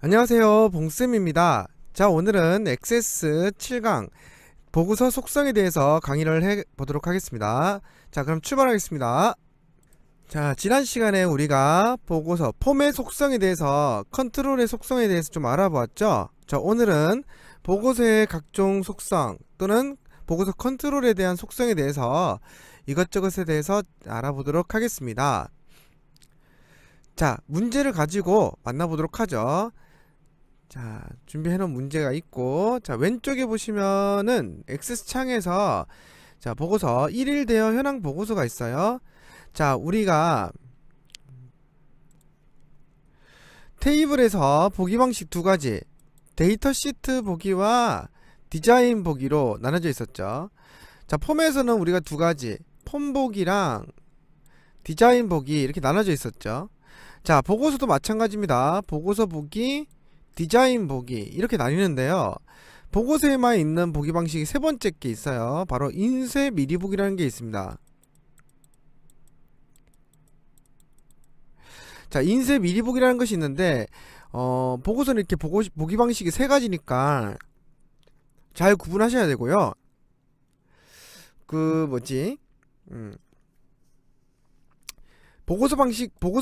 안녕하세요, 봉쌤입니다. 자, 오늘은 액세스 7강 보고서 속성에 대해서 강의를 해보도록 하겠습니다. 자, 그럼 출발하겠습니다. 자, 지난 시간에 우리가 보고서 폼의 속성에 대해서, 컨트롤의 속성에 대해서 좀 알아보았죠. 자, 오늘은 보고서의 각종 속성 또는 보고서 컨트롤에 대한 속성에 대해서 이것저것에 대해서 알아보도록 하겠습니다. 자, 문제를 가지고 만나보도록 하죠. 자, 준비해놓은 문제가 있고, 자, 왼쪽에 보시면은 액세스 창에서 자, 보고서 1일 대여 현황 보고서가 있어요. 자, 우리가 테이블에서 보기 방식 두 가지, 데이터 시트 보기와 디자인 보기로 나눠져 있었죠. 자, 폼에서는 우리가 두 가지, 폼 보기랑 디자인 보기 이렇게 나눠져 있었죠. 자, 보고서도 마찬가지입니다. 보고서 보기, 디자인 보기 이렇게 나뉘는데요. 보고서에만 있는 보기 방식이 세 번째 게 있어요. 바로 인쇄 미리 보기라는 게 있습니다. 자, 인쇄 미리 보기라는 것이 있는데 보고서는 이렇게 보기 방식이 세 가지니까 잘 구분하셔야 되고요. 그 뭐지? 보고서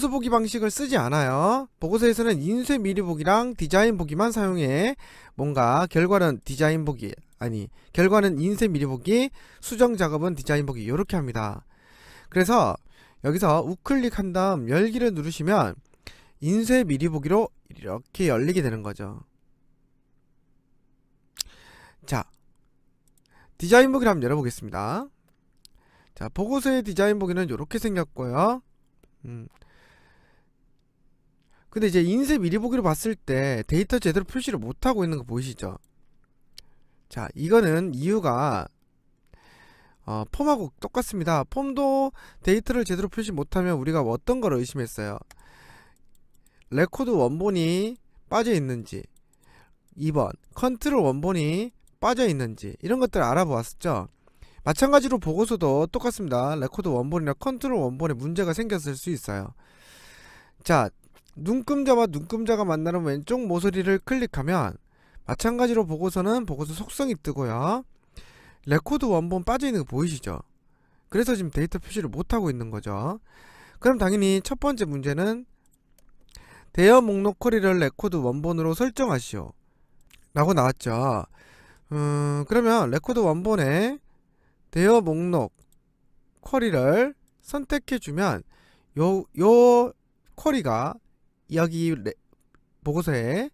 보기 방식을 쓰지 않아요. 보고서에서는 인쇄 미리 보기랑 디자인 보기만 사용해. 뭔가 결과는 디자인 보기, 결과는 인쇄 미리 보기, 수정 작업은 디자인 보기 이렇게 합니다. 그래서 여기서 우클릭한 다음 열기를 누르시면 인쇄 미리 보기로 이렇게 열리게 되는 거죠. 자, 디자인 보기를 한번 열어보겠습니다. 자, 보고서의 디자인 보기는 이렇게 생겼고요. 근데 이제 인쇄 미리 보기로 봤을 때 데이터 제대로 표시를 못하고 있는 거 보이시죠? 자, 이거는 이유가 폼하고 똑같습니다. 폼도 데이터를 제대로 표시 못하면 우리가 어떤 걸 의심했어요? 레코드 원본이 빠져 있는지, 2번 컨트롤 원본이 빠져 있는지 이런 것들을 알아보았었죠. 마찬가지로 보고서도 똑같습니다. 레코드 원본이나 컨트롤 원본에 문제가 생겼을 수 있어요. 자, 눈금자와 눈금자가 만나는 왼쪽 모서리를 클릭하면 마찬가지로 보고서는 보고서 속성이 뜨고요. 레코드 원본 빠져있는 거 보이시죠? 그래서 지금 데이터 표시를 못하고 있는 거죠. 그럼 당연히 첫 번째 문제는 대여 목록 쿼리를 레코드 원본으로 설정하시오 라고 나왔죠. 그러면 레코드 원본에 대여 목록 쿼리를 선택해주면 요 쿼리가 여기 보고서에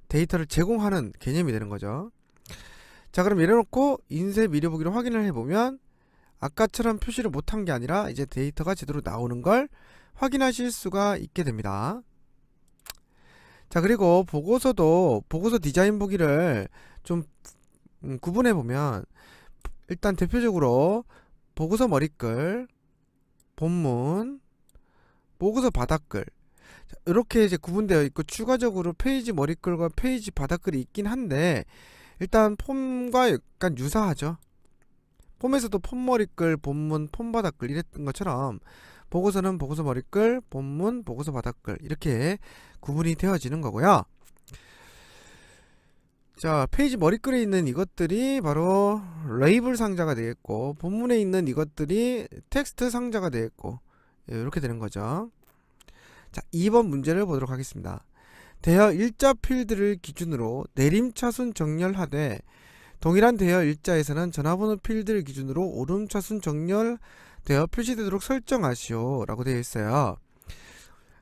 데이터를 제공하는 개념이 되는 거죠. 자, 그럼 이래놓고 인쇄 미리 보기로 확인을 해보면 아까처럼 표시를 못한 게 아니라 이제 데이터가 제대로 나오는 걸 확인하실 수가 있게 됩니다. 자, 그리고 보고서도 보고서 디자인 보기를 좀 구분해 보면 일단 대표적으로 보고서 머리글, 본문, 보고서 바닥글 이렇게 이제 구분되어 있고 추가적으로 페이지 머리글과 페이지 바닥글이 있긴 한데 일단 폼과 약간 유사하죠. 폼에서도 폼 머리글, 본문, 폼 바닥글 이랬던 것처럼 보고서는 보고서 머리글, 본문, 보고서 바닥글 이렇게 구분이 되어지는 거고요. 자, 페이지 머리글에 있는 이것들이 바로 레이블 상자가 되겠고 본문에 있는 이것들이 텍스트 상자가 되겠고 이렇게 되는 거죠. 자, 2번 문제를 보도록 하겠습니다. 대여 일자 필드를 기준으로 내림차순 정렬하되 동일한 대여 일자에서는 전화번호 필드를 기준으로 오름차순 정렬되어 표시되도록 설정하시오 라고 되어 있어요.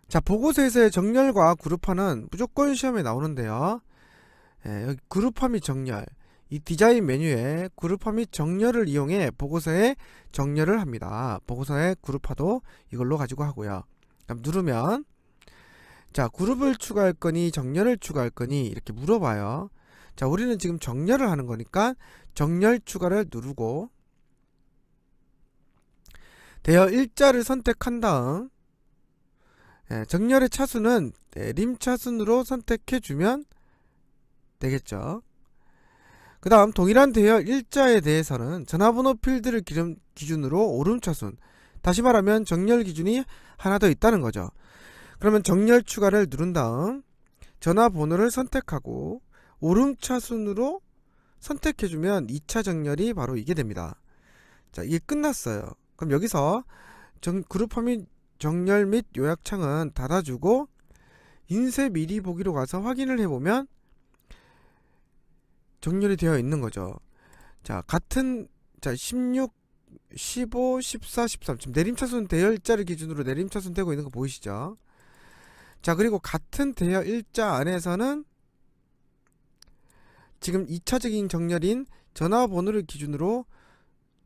자, 보고서에서의 정렬과 그룹화는 무조건 시험에 나오는데요. 여기 그룹화 및 정렬, 이 디자인 메뉴에 그룹화 및 정렬을 이용해 보고서에 정렬을 합니다. 보고서의 그룹화도 이걸로 가지고 하고요. 그럼 누르면 자, 그룹을 추가할 거니 정렬을 추가할 거니 이렇게 물어봐요. 자, 우리는 지금 정렬을 하는 거니까 정렬 추가를 누르고 대여 일자를 선택한 다음 정렬의 차순은 림 차순으로 선택해 주면 되겠죠. 그 다음 동일한 대여 일자에 대해서는 전화번호 필드를 기준으로 오름차순, 다시 말하면 정렬 기준이 하나 더 있다는 거죠. 그러면 정렬 추가를 누른 다음 전화번호를 선택하고 오름차순으로 선택해주면 2차 정렬이 바로 이게 됩니다. 자, 이게 끝났어요. 그럼 여기서 그룹화 및 정렬 및 요약창은 닫아주고 인쇄 미리 보기로 가서 확인을 해보면 정렬이 되어 있는 거죠. 자, 16, 15, 14, 13 지금 내림차순 대여 일자를 기준으로 내림차순 되고 있는 거 보이시죠? 자, 그리고 같은 대여 일자 안에서는 지금 2차적인 정렬인 전화번호를 기준으로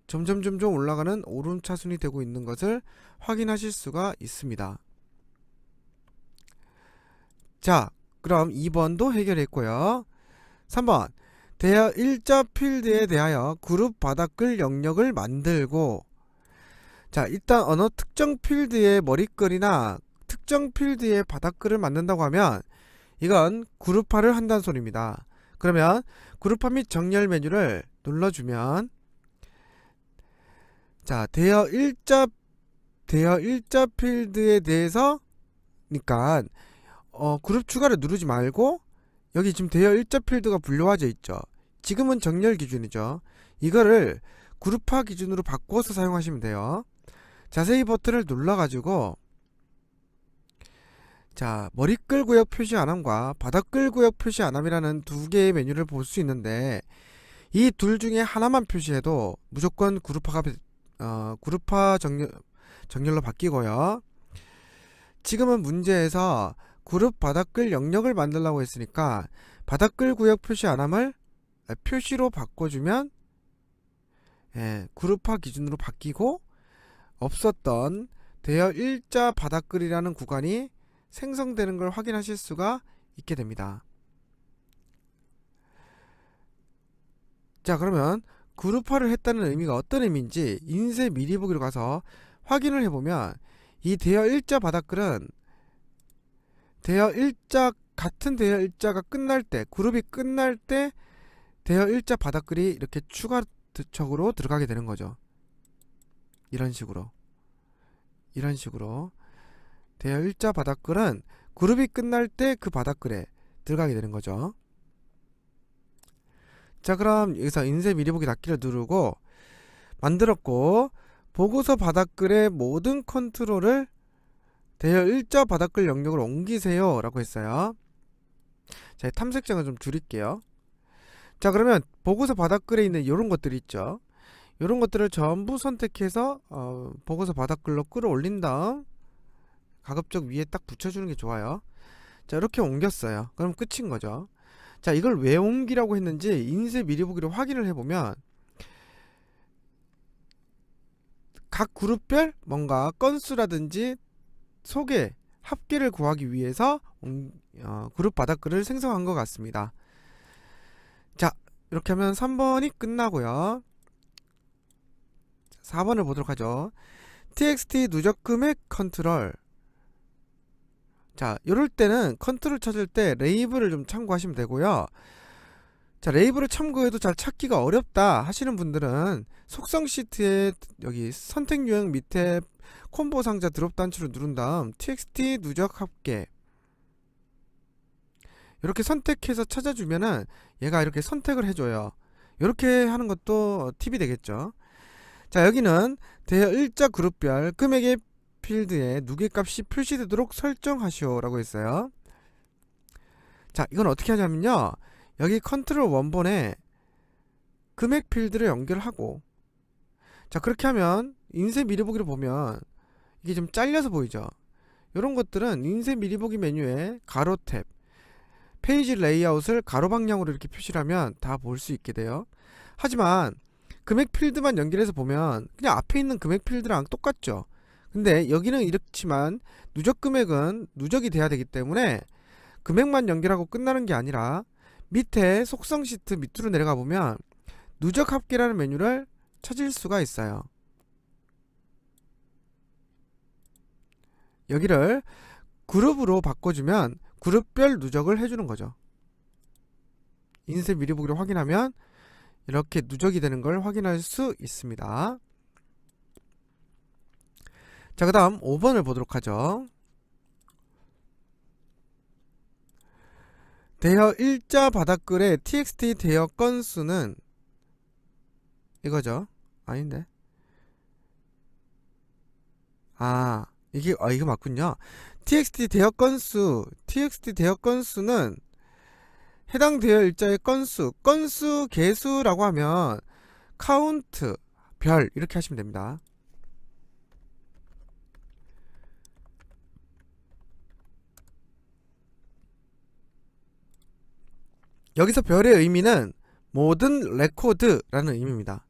점점 올라가는 오름차순이 되고 있는 것을 확인하실 수가 있습니다. 자, 그럼 2번도 해결했고요. 3번 대여 일자 필드에 대하여 그룹 바닥글 영역을 만들고, 자, 일단 어느 특정 필드의 머리글이나 특정 필드의 바닥글을 만든다고 하면 이건 그룹화를 한다는 소리입니다. 그러면 그룹화 및 정렬 메뉴를 눌러주면, 자, 대여 일자 필드에 대해서 니까 그룹 추가를 누르지 말고 여기 지금 대여 일자 필드가 분류화되어 있죠. 지금은 정렬 기준이죠. 이거를 그룹화 기준으로 바꿔서 사용하시면 돼요. 자세히 버튼을 눌러가지고, 자, 머리글 구역 표시 안함과 바닥글 구역 표시 안함이라는 두 개의 메뉴를 볼 수 있는데 이 둘 중에 하나만 표시해도 무조건 그룹화 정렬로 바뀌고요. 지금은 문제에서 그룹 바닥글 영역을 만들라고 했으니까 바닥글 구역 표시 안함을 표시로 바꿔주면 그룹화 기준으로 바뀌고 없었던 대여 일자 바닥글이라는 구간이 생성되는 걸 확인하실 수가 있게 됩니다. 자, 그러면 그룹화를 했다는 의미가 어떤 의미인지 인쇄 미리 보기로 가서 확인을 해보면 이 대여 일자 바닥글은 같은 대여 일자가 끝날 때, 그룹이 끝날 때 대여 일자 바닥글이 이렇게 추가적으로 들어가게 되는 거죠. 이런 식으로 대여 일자 바닥글은 그룹이 끝날 때 그 바닥글에 들어가게 되는 거죠. 자, 그럼 여기서 인쇄 미리 보기 닫기를 누르고 만들었고, 보고서 바닥글의 모든 컨트롤을 대여 일자 바닥글 영역으로 옮기세요 라고 했어요. 자, 탐색장을 좀 줄일게요. 자, 그러면 보고서 바닥글에 있는 이런 것들이 있죠. 이런 것들을 전부 선택해서 보고서 바닥글로 끌어올린 다음 가급적 위에 딱 붙여주는 게 좋아요. 자, 이렇게 옮겼어요. 그럼 끝인 거죠. 자, 이걸 왜 옮기라고 했는지 인쇄 미리 보기로 확인을 해보면 각 그룹별 뭔가 건수라든지 소개, 합계를 구하기 위해서 그룹 바닥글을 생성한 것 같습니다. 자, 이렇게 하면 3번이 끝나고요. 4번을 보도록 하죠. txt 누적 금액 컨트롤. 자, 이럴 때는 컨트롤 찾을 때 레이블을 좀 참고하시면 되고요. 자, 레이블을 참고해도 잘 찾기가 어렵다 하시는 분들은 속성 시트에 여기 선택 유형 밑에 콤보 상자 드롭 단추를 누른 다음 txt 누적 합계 이렇게 선택해서 찾아주면은 얘가 이렇게 선택을 해줘요. 이렇게 하는 것도 팁이 되겠죠. 자, 여기는 대여 일자 그룹별 금액의 필드에 누계값이 표시되도록 설정하시오 라고 했어요. 자, 이건 어떻게 하냐면요, 여기 컨트롤 원본에 금액 필드를 연결하고, 자, 그렇게 하면 인쇄 미리 보기를 보면 이게 좀 잘려서 보이죠. 이런 것들은 인쇄 미리 보기 메뉴에 가로 탭, 페이지 레이아웃을 가로 방향으로 이렇게 표시를 하면 다 볼 수 있게 돼요. 하지만 금액 필드만 연결해서 보면 그냥 앞에 있는 금액 필드랑 똑같죠. 근데 여기는 이렇지만 누적 금액은 누적이 돼야 되기 때문에 금액만 연결하고 끝나는 게 아니라 밑에 속성 시트 밑으로 내려가 보면 누적 합계라는 메뉴를 찾을 수가 있어요. 여기를 그룹으로 바꿔주면 그룹별 누적을 해주는 거죠. 인쇄 미리 보기로 확인하면 이렇게 누적이 되는 걸 확인할 수 있습니다. 자, 그 다음 5번을 보도록 하죠. 대여 일자 바닥글의 txt 대여 건수는 이거죠. 아닌데. 이거 맞군요. txt 대여 건수는 해당 대여 일자의 건수 개수라고 하면 카운트, 별 이렇게 하시면 됩니다. 여기서 별의 의미는 모든 레코드라는 의미입니다.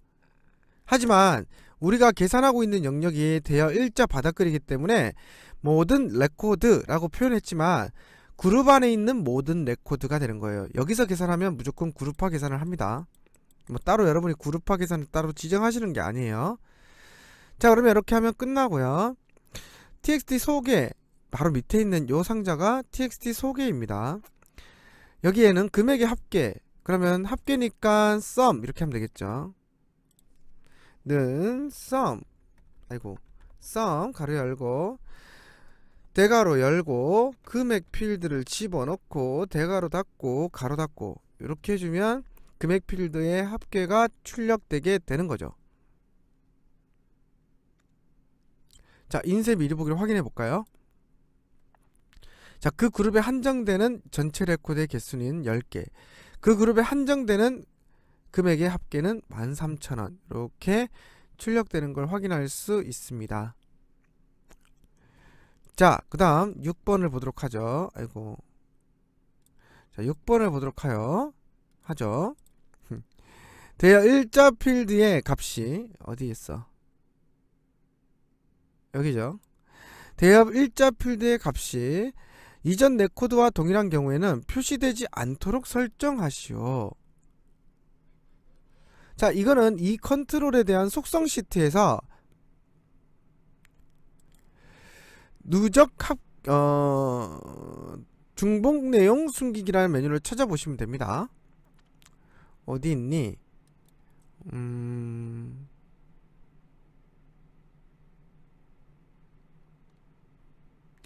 하지만 우리가 계산하고 있는 영역이 대여 일자 바닥글이기 때문에 모든 레코드라고 표현했지만 그룹 안에 있는 모든 레코드가 되는 거예요. 여기서 계산하면 무조건 그룹화 계산을 합니다. 뭐 따로 여러분이 그룹화 계산을 따로 지정하시는 게 아니에요. 자, 그러면 이렇게 하면 끝나고요. txt 소개, 바로 밑에 있는 요 상자가 txt 소개입니다. 여기에는 금액의 합계, 그러면 합계니까 sum 이렇게 하면 되겠죠. 는 sum, sum 가로 열고 대가로 열고 금액 필드를 집어넣고 대가로 닫고 가로 닫고 이렇게 해주면 금액 필드의 합계가 출력되게 되는 거죠. 자, 인쇄 미리 보기를 확인해 볼까요? 자, 그 그룹에 한정되는 전체 레코드의 개수는 10개. 그 그룹에 한정되는 금액의 합계는 13,000원. 이렇게 출력되는 걸 확인할 수 있습니다. 자, 그 다음 6번을 보도록 하죠. 자, 6번을 보도록 하죠. 대여 일자 필드의 값이 어디 있어? 여기죠. 대여 일자 필드의 값이 이전 레코드와 동일한 경우에는 표시되지 않도록 설정하시오. 자, 이거는 이 컨트롤에 대한 속성 시트에서 누적 중복 내용 숨기기라는 메뉴를 찾아보시면 됩니다. 어디 있니?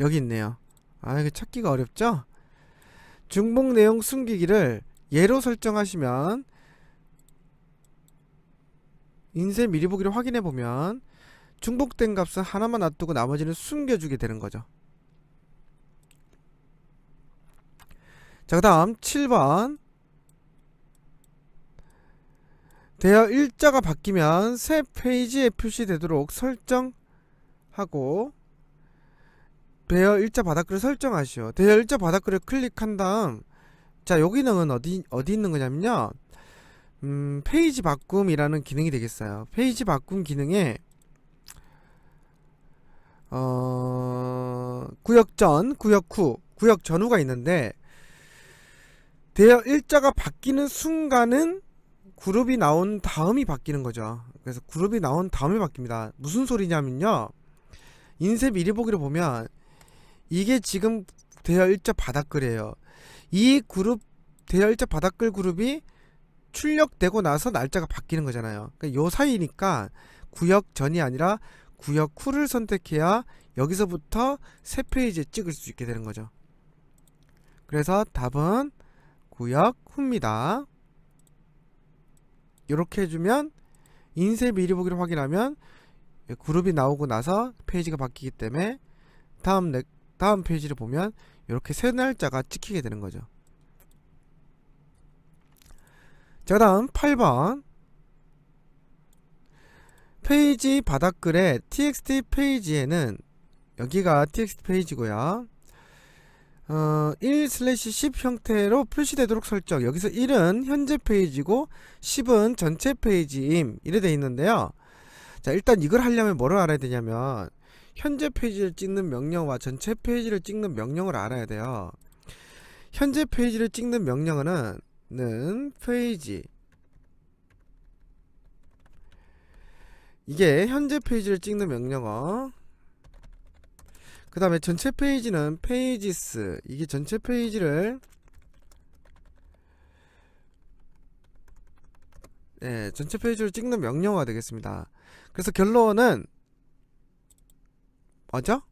여기 있네요. 이거 찾기가 어렵죠? 중복 내용 숨기기를 예로 설정하시면 인쇄 미리 보기를 확인해 보면 중복된 값은 하나만 놔두고 나머지는 숨겨주게 되는 거죠. 자, 그 다음 7번 대여 일자가 바뀌면 새 페이지에 표시되도록 설정하고 대여 일자 바닥글을 설정하시오. 대여 일자 바닥글을 클릭한 다음 자, 여기는 어디 있는 거냐면요, 페이지 바꿈이라는 기능이 되겠어요. 페이지 바꿈 기능에 구역 전, 구역 후, 구역 전후가 있는데 대여 일자가 바뀌는 순간은 그룹이 나온 다음이 바뀌는 거죠. 그래서 그룹이 나온 다음에 바뀝니다. 무슨 소리냐면요, 인쇄 미리 보기를 보면 이게 지금 대여 일자 바닥글이에요. 이 그룹 대여 일자 바닥글 그룹이 출력되고 나서 날짜가 바뀌는 거잖아요. 그러니까 요 사이니까 구역 전이 아니라 구역 후를 선택해야 여기서부터 새 페이지에 찍을 수 있게 되는 거죠. 그래서 답은 구역 후입니다. 이렇게 해주면 인쇄 미리 보기를 확인하면 그룹이 나오고 나서 페이지가 바뀌기 때문에 다음 페이지를 보면 이렇게 새 날짜가 찍히게 되는 거죠. 자, 다음 8번 페이지 바닥글의 txt 페이지에는 여기가 txt 페이지고요, 1/10 형태로 표시되도록 설정. 여기서 1은 현재 페이지고 10은 전체 페이지임 이래 돼 있는데요. 자, 일단 이걸 하려면 뭐를 알아야 되냐면 현재 페이지를 찍는 명령과 전체 페이지를 찍는 명령을 알아야 돼요. 현재 페이지를 찍는 명령어는 페이지, 이게 현재 페이지를 찍는 명령어. 그 다음에 전체 페이지는 pages, 이게 전체 페이지를 전체 페이지를 찍는 명령어가 되겠습니다. 그래서 결론은 뭐죠?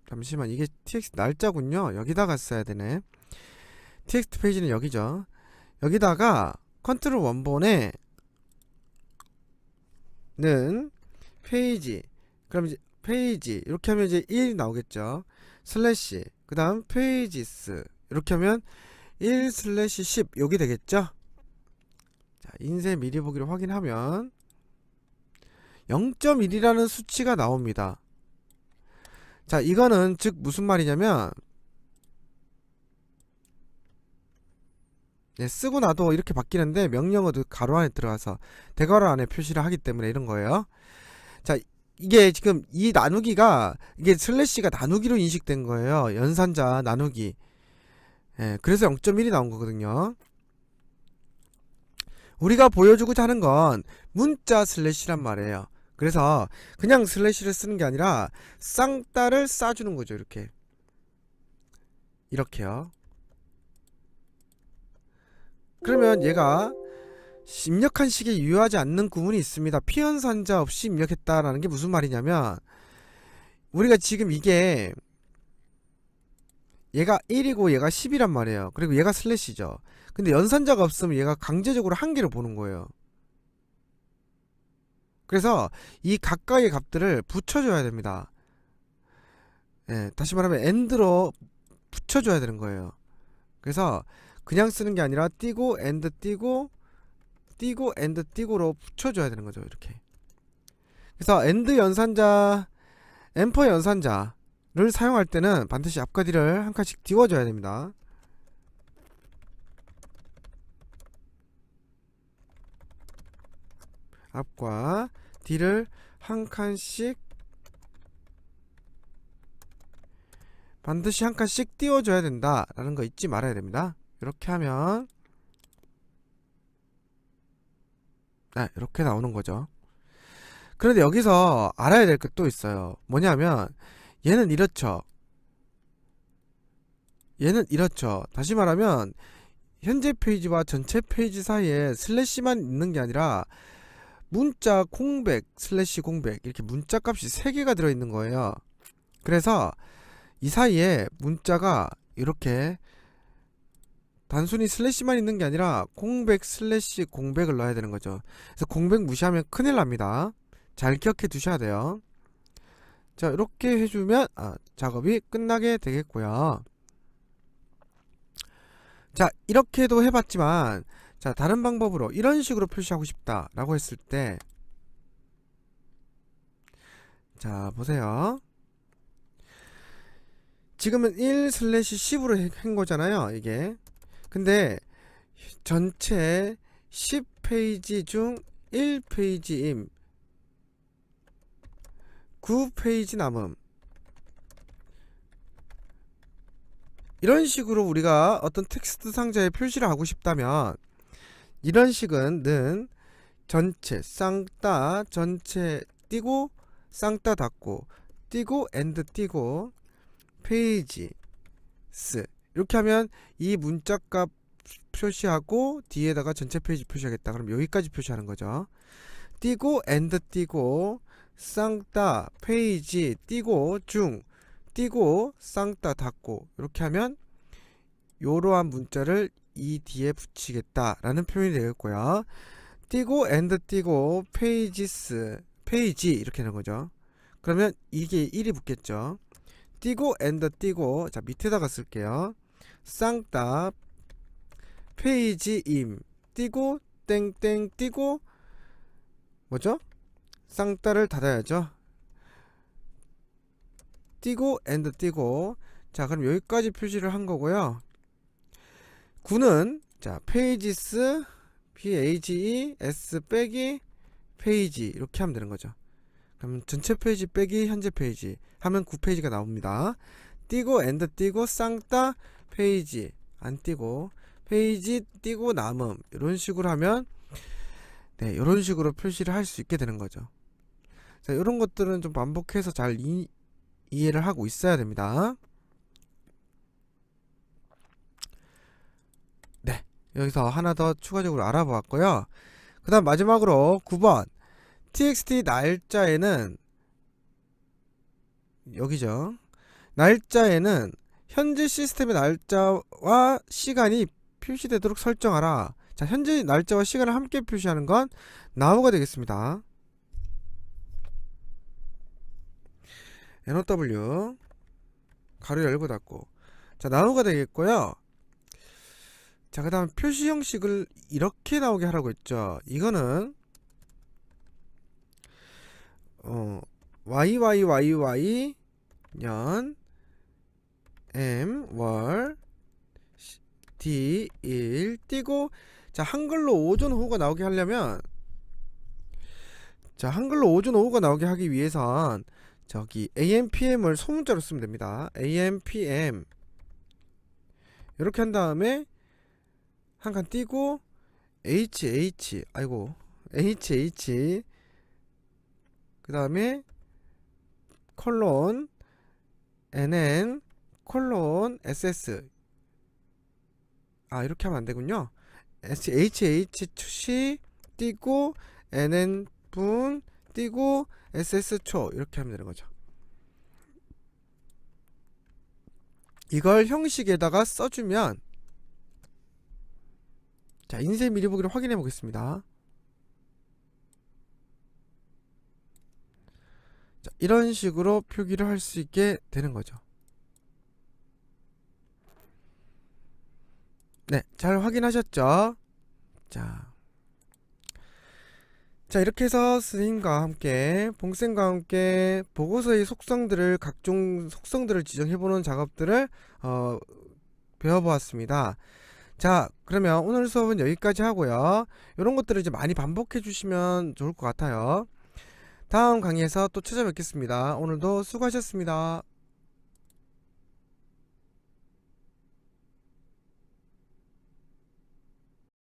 잠시만, 이게 txt 날짜군요. 여기다가 써야 되네. txt 페이지는 여기죠. 여기다가 컨트롤 원본에 는 페이지, 그럼 이제 페이지 이렇게 하면 이제 1이 나오겠죠. 슬래시 그 다음 페이지스 이렇게 하면 1 슬래시 10 여기 되겠죠. 자, 인쇄 미리 보기를 확인하면 0.1이라는 수치가 나옵니다. 자, 이거는 즉 무슨 말이냐면, 네, 쓰고 나도 이렇게 바뀌는데 명령어도 가로 안에 들어가서 대괄호 안에 표시를 하기 때문에 이런 거예요. 자, 이게 지금 이 나누기가, 이게 슬래시가 나누기로 인식된 거예요. 연산자 나누기. 예, 그래서 0.1이 나온 거거든요. 우리가 보여주고자 하는 건 문자 슬래시란 말이에요. 그래서 그냥 슬래시를 쓰는 게 아니라 쌍따를 싸주는 거죠. 이렇게요. 그러면 얘가 입력한 시기에 유효하지 않는 구문이 있습니다. 피연산자 없이 입력했다라는 게 무슨 말이냐면, 우리가 지금 이게 얘가 1이고 얘가 10이란 말이에요. 그리고 얘가 슬래시죠. 근데 연산자가 없으면 얘가 강제적으로 한 개를 보는 거예요. 그래서 이 가까이의 값들을 붙여줘야 됩니다. 예, 다시 말하면 AND로 붙여줘야 되는 거예요. 그래서 그냥 쓰는 게 아니라 띄고 AND 띄고 AND 띄고로 붙여줘야 되는 거죠. 이렇게. 그래서 AND 연산자, 앰퍼 연산자를 사용할 때는 반드시 앞과 뒤를 한 칸씩 띄워줘야 됩니다. 앞과 뒤를 한 칸씩, 반드시 한 칸씩 띄워줘야 된다 라는 거 잊지 말아야 됩니다. 이렇게 하면 이렇게 나오는 거죠. 그런데 여기서 알아야 될 게 또 있어요. 뭐냐면 얘는 이렇죠. 얘는 이렇죠. 다시 말하면 현재 페이지와 전체 페이지 사이에 슬래시만 있는 게 아니라 문자 공백 슬래시 공백 이렇게 문자 값이 3개가 들어있는 거예요. 그래서 이 사이에 문자가 이렇게 단순히 슬래시만 있는 게 아니라 공백 슬래시 공백을 넣어야 되는 거죠. 그래서 공백 무시하면 큰일 납니다. 잘 기억해 두셔야 돼요. 자, 이렇게 해주면 작업이 끝나게 되겠고요. 자, 이렇게도 해봤지만, 자, 다른 방법으로 이런 식으로 표시하고 싶다 라고 했을 때, 자, 보세요. 지금은 1 슬래시 10으로 한 거잖아요, 이게. 근데 전체 10페이지 중 1페이지임, 9페이지 남음, 이런 식으로 우리가 어떤 텍스트 상자에 표시를 하고 싶다면, 이런 식은 는 전체 쌍따 전체 띄고 쌍따 닫고 띄고 엔드 띄고 페이지 스 이렇게 하면 이 문자값 표시하고 뒤에다가 전체 페이지 표시하겠다. 그럼 여기까지 표시하는 거죠. 띄고 엔드 띄고 쌍따 페이지 띄고 중 띄고 쌍따 닫고 이렇게 하면 요러한 문자를 이 뒤에 붙이겠다 라는 표현이 되겠고요. 띄고 엔드 띄고 페이지스 페이지 이렇게 하는 거죠. 그러면 이게 1이 붙겠죠. 띄고 엔드 띄고, 자, 밑에다가 쓸게요. 쌍따 페이지임 띄고 땡땡 띄고 뭐죠? 쌍따를 닫아야죠. 띄고 엔드 띄고. 자, 그럼 여기까지 표시를 한 거고요. 9는 자, 페이지스 PAGE 빼기 페이지 이렇게 하면 되는 거죠. 그럼 전체 페이지 빼기 현재 페이지 하면 9페이지가 나옵니다. 띄고 엔드 띄고 쌍따 페이지 안 띄고 페이지 띄고 남음 이런 식으로 하면 이런 식으로 표시를 할 수 있게 되는 거죠. 자, 이런 것들은 좀 반복해서 잘 이해를 하고 있어야 됩니다. 여기서 하나 더 추가적으로 알아보았고요. 그 다음 마지막으로 9번 txt 날짜에는 여기죠. 날짜에는 현재 시스템의 날짜와 시간이 표시되도록 설정하라. 자, 현재 날짜와 시간을 함께 표시하는 건 now가 되겠습니다. NOW 가로 열고 닫고. 자, now가 되겠고요. 자, 그 다음 표시 형식을 이렇게 나오게 하라고 했죠. 이거는 YYYY 년 M 월 D 일 띄고, 자, 한글로 오전 오후가 나오게 하려면, 자, 한글로 오전 오후가 나오게 하기 위해선 저기 AM PM을 소문자로 쓰면 됩니다. AM PM 이렇게 한 다음에 한 칸 띄고 HH 아이고 HH 그 다음에 콜론 NN 콜론 SS. 이렇게 하면 안되군요. HH 시 띄고 NN 분 띄고 SS 초 이렇게 하면 되는거죠. 이걸 형식에다가 써주면, 자, 인쇄 미리 보기를 확인해 보겠습니다. 자, 이런 식으로 표기를 할 수 있게 되는 거죠. 네, 잘 확인하셨죠? 자, 이렇게 해서 선생님과 함께, 봉쌤과 함께 보고서의 속성들을, 각종 속성들을 지정해보는 작업들을 배워보았습니다. 자, 그러면 오늘 수업은 여기까지 하고요. 이런 것들을 이제 많이 반복해 주시면 좋을 것 같아요. 다음 강의에서 또 찾아뵙겠습니다. 오늘도 수고하셨습니다.